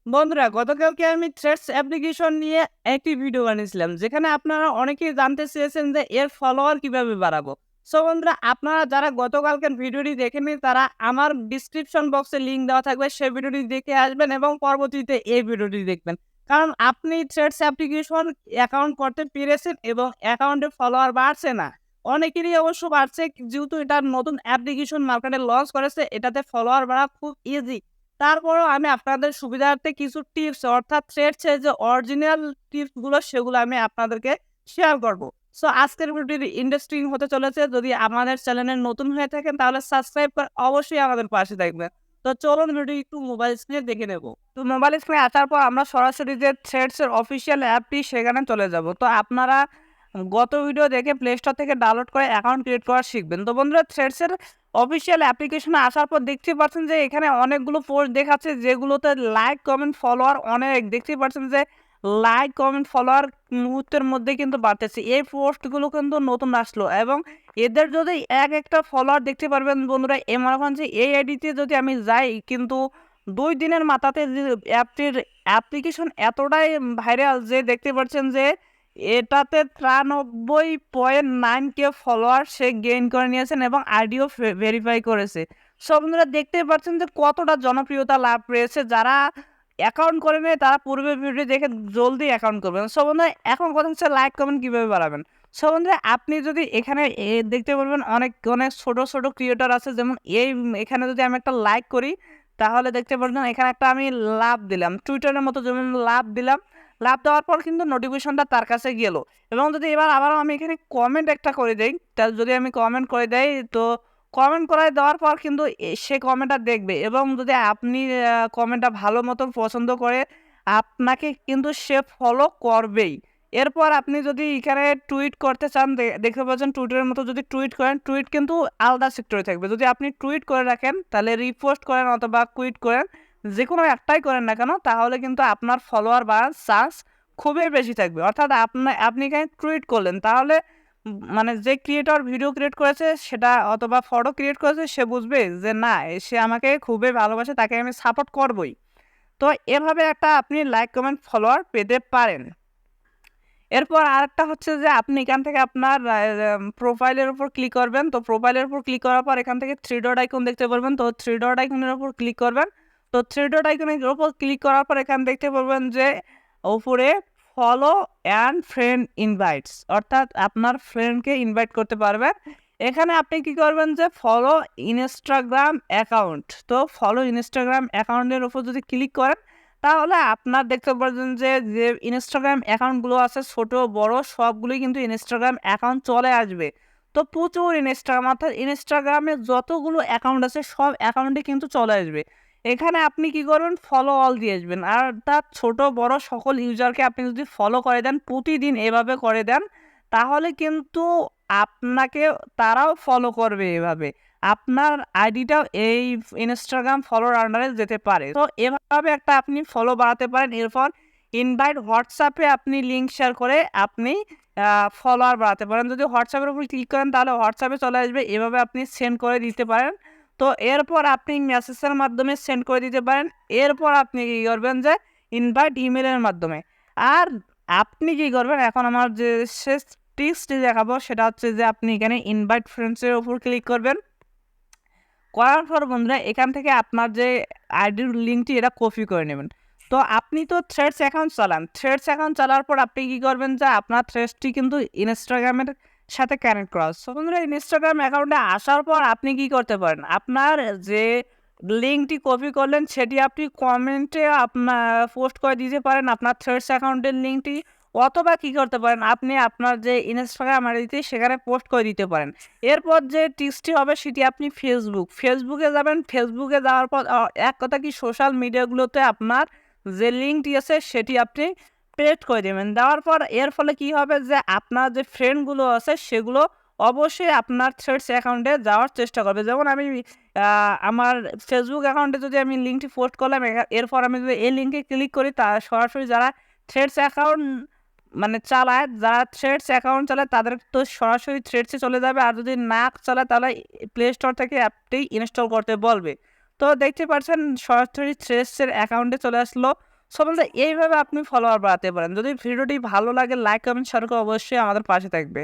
বন্ধুরা, গতকালকে আমি থ্রেডস অ্যাপ্লিকেশন নিয়ে একটি ভিডিও বানিয়েছিলাম, যেখানে আপনারা অনেকেই জানতে চেয়েছেন যে এর ফলোয়ার কিভাবে বাড়াবো। সো বন্ধুরা, আপনারা যারা গতকালকের ভিডিওটি দেখেননি তারা আমার ডিসক্রিপশন বক্সে লিঙ্ক দেওয়া থাকবে, সেই ভিডিওটি দেখে আসবেন এবং পরবর্তীতে এই ভিডিওটি দেখবেন। কারণ আপনি থ্রেডস অ্যাপ্লিকেশন অ্যাকাউন্ট করতে পেরেছেন এবং অ্যাকাউন্টে ফলোয়ার বাড়ছে না। অনেকেরই অবশ্য বাড়ছে, যেহেতু এটা নতুন অ্যাপ্লিকেশন মার্কেটে লঞ্চ করেছে, এটাতে ফলোয়ার বাড়া খুব ইজি। তারপরেও আমি আপনাদের সুবিধার্থে কিছু টিপস, অর্থাৎ থ্রেডস এর যে অরিজিনাল টিপসগুলো, সেগুলো আমি আপনাদেরকে শেয়ার করব। সো আজকের ভিডিওটি ইন্টারেস্টিং হতে চলেছে। যদি আমাদের চ্যানেলে নতুন হয়ে থাকেন তাহলে সাবস্ক্রাইব করে অবশ্যই আমাদের পাশে থাকবেন। তো চলুন ভিডিও একটু মোবাইল স্ক্রিনে দেখে নেব। তো মোবাইল স্ক্রিনে আসার পর আমরা সরাসরি যে থ্রেডস এর অফিসিয়াল অ্যাপটি সেখানে চলে যাব। তো আপনারা গত ভিডিও দেখে প্লে স্টোর থেকে ডাউনলোড করে অ্যাকাউন্ট ক্রিয়েট করা শিখবেন। তো বন্ধুরা, থ্রেডস এর অফিসিয়াল অ্যাপ্লিকেশনে আসার পর দেখতে পাচ্ছেন যে এখানে অনেকগুলো পোস্ট দেখাচ্ছে, যেগুলোতে লাইক কমেন্ট ফলোয়ার অনেক। দেখতে পাচ্ছেন যে লাইক কমেন্ট ফলোয়ার মুহূর্তের মধ্যে কিন্তু বাড়তেছে। এই পোস্টগুলো কিন্তু নতুন আসলো এবং এদের যদি এক একটা ফলোয়ার দেখতে পারবেন বন্ধুরা, এ মনে করেন যে এই আইডিতে যদি আমি যাই, কিন্তু 2 দিনের মাথাতে যে অ্যাপটির অ্যাপ্লিকেশন এতটাই ভাইরাল যে দেখতে পাচ্ছেন যে এটাতে 93.9K ফলোয়ার সে গেইন করে নিয়েছেন এবং আইডিও ভেরিফাই করেছে। সব বন্ধুরা দেখতে পাচ্ছেন যে কতটা জনপ্রিয়তা লাভ পেয়েছে। যারা অ্যাকাউন্ট করে নেয় তারা পূর্বের ভিডিও দেখে জলদি অ্যাকাউন্ট করবেন। সব বন্ধুরা, এখন কথা হচ্ছে লাইক কমেন্ট কীভাবে বাড়াবেন। সব বন্ধুরা, আপনি যদি এখানে দেখতে পারবেন অনেক অনেক ছোট ছোট ক্রিয়েটর আছে, যেমন এখানে যদি আমি একটা লাইক করি তাহলে দেখতে পারবেন এখানে একটা আমি লাভ দিলাম, টুইটারের মতো যেমন লাভ দিলাম। লাভ দেওয়ার পর কিন্তু নোটিফিকেশনটা তার কাছে গেল। এবং যদি এবার আবারও আমি এখানে কমেন্ট একটা করে দেই, তা যদি আমি কমেন্ট করে দেই, তো কমেন্ট করে দেওয়ার পর কিন্তু সে কমেন্টটা দেখবে এবং যদি আপনি কমেন্টটা ভালো মতন পছন্দ করে আপনাকে কিন্তু সে ফলো করবেই। এরপর আপনি যদি এখানে টুইট করতে চান, দেখতে পাচ্ছেন টুইটারের মতো যদি টুইট করেন, টুইট কিন্তু আলাদা সেক্টরে থাকবে। যদি আপনি টুইট করে রাখেন তাহলে রিপোস্ট করেন অথবা কুইট করেন, যে কোনো একটাই করেন না কেন, তাহলে কিন্তু আপনার ফলোয়ার বাড়ার চান্স খুবই বেশি থাকবে। অর্থাৎ আপনি এখানে টুইট করলেন, তাহলে মানে যে ক্রিয়েটর ভিডিও ক্রিয়েট করেছে সেটা অথবা ফটো ক্রিয়েট করেছে, সে বুঝবে যে না, সে আমাকে খুবই ভালোবাসে, তাকে আমি সাপোর্ট করবই। তো এভাবে একটা আপনি লাইক কমেন্ট ফলোয়ার পেতে পারেন। এরপর আরেকটা হচ্ছে যে আপনি এখান থেকে আপনার প্রোফাইলের উপর ক্লিক করবেন। তো প্রোফাইলের উপর ক্লিক করার পর এখান থেকে 3 ডট আইকন দেখতে পারবেন। তো 3 ডট আইকনের উপর ক্লিক করবেন। তো 3 ডট আইকনের উপর ক্লিক করার পর এখানে দেখতে পারবেন যে উপরে ফলো অ্যান্ড ফ্রেন্ড ইনভাইটস, অর্থাৎ আপনার ফ্রেন্ডকে ইনভাইট করতে পারবেন। এখানে আপনি কি করবেন যে ফলো ইনস্টাগ্রাম অ্যাকাউন্ট। তো ফলো ইনস্টাগ্রাম অ্যাকাউন্টের উপর যদি ক্লিক করেন তাহলে আপনার দেখতে পাচ্ছেন যে যে ইনস্টাগ্রাম অ্যাকাউন্টগুলো আছে ছোট বড় সবগুলোই কিন্তু ইনস্টাগ্রাম অ্যাকাউন্ট চলে আসবে। তো প্রচুর ইনস্টাগ্রাম, অর্থাৎ ইনস্টাগ্রামে যতগুলো অ্যাকাউন্ট আছে সব অ্যাকাউন্টে কিন্তু চলে আসবে। এখানে আপনি কি করবেন, ফলো অল দিয়ে আসবেন। আর তার ছোট বড় সকল ইউজারকে আপনি যদি ফলো করে দেন, প্রতিদিন এভাবে করে দেন, তাহলে কিন্তু আপনাকে তারাও ফলো করবে। এভাবে আপনার আইডিটাও এই ইনস্টাগ্রাম ফলোর আন্ডারে যেতে পারে। তো এভাবে একটা আপনি ফলো বাড়াতে পারেন। এরপর ইনভাইট হোয়াটসঅ্যাপে আপনি লিঙ্ক শেয়ার করে আপনি ফলোয়ার বাড়াতে পারেন। যদি হোয়াটসঅ্যাপের উপর ক্লিক করেন তাহলে হোয়াটসঅ্যাপে চলে আসবে, এভাবে আপনি সেন্ড করে দিতে পারেন। তো এরপর আপনি মেসেজের মাধ্যমে সেন্ড করে দিতে পারেন। এরপর আপনি কী করবেন যে ইনভাইট ইমেলের মাধ্যমে। আর আপনি কী করবেন, এখন আমার যে শেষ টিপসটি দেখাবো সেটা হচ্ছে যে আপনি এখানে ইনভাইট ফ্রেন্ডসের উপর ক্লিক করবেন। করার পর বন্ধুরা এখান থেকে আপনার যে আইডির লিঙ্কটি এটা কপি করে নেবেন। তো আপনি তো থ্রেডস অ্যাকাউন্ট চালান, থ্রেডস অ্যাকাউন্ট চালার পর আপনি কী করবেন যে আপনার থ্রেডসটি কিন্তু ইনস্টাগ্রামের সাথে কানেক্ট করা। সো বন্ধুরা, ইনস্টাগ্রাম অ্যাকাউন্টে আসার পর আপনি কী করতে পারেন, আপনার যে লিঙ্কটি কপি করলেন সেটি আপনি কমেন্টে আপনার পোস্ট করে দিতে পারেন, আপনার থ্রেডস অ্যাকাউন্টের লিঙ্কটি। অথবা কী করতে পারেন, আপনি আপনার যে ইনস্টাগ্রাম আইডিতে সেখানে পোস্ট করে দিতে পারেন। এরপর যে টিপসটি হবে সেটি আপনি ফেসবুকে যাবেন। ফেসবুকে যাওয়ার পর এক কথা কি সোশ্যাল মিডিয়াগুলোতে আপনার যে লিঙ্কটি আছে সেটি আপনি পেস্ট করে দেবেন। দেওয়ার পর এর ফলে কি হবে যে আপনার যে ফ্রেন্ডগুলো আছে সেগুলো অবশ্যই আপনার থ্রেডস অ্যাকাউন্টে যাওয়ার চেষ্টা করবে। যেমন আমি আমার ফেসবুক অ্যাকাউন্টে যদি আমি লিঙ্কটি পোস্ট করলাম, এরপর আমি যদি এই লিঙ্কে ক্লিক করি, তা সরাসরি যারা থ্রেডস অ্যাকাউন্ট মানে চালায়, যারা থ্রেডস অ্যাকাউন্ট চালায় তাদের তো সরাসরি থ্রেডসে চলে যাবে। আর যদি না চালায় তাহলে প্লে স্টোর থেকে অ্যাপটি ইনস্টল করতে বলবে। তো দেখতে পাচ্ছেন সরাসরি থ্রেডসের অ্যাকাউন্টে চলে আসলো। সো বন্ধুরা এইভাবে আপনি ফলোয়ার বাড়াতে পারেন। যদি ভিডিওটি ভালো লাগে লাইক, কমেন্ট, শেয়ার করে অবশ্যই আমাদের পাশে থাকবে।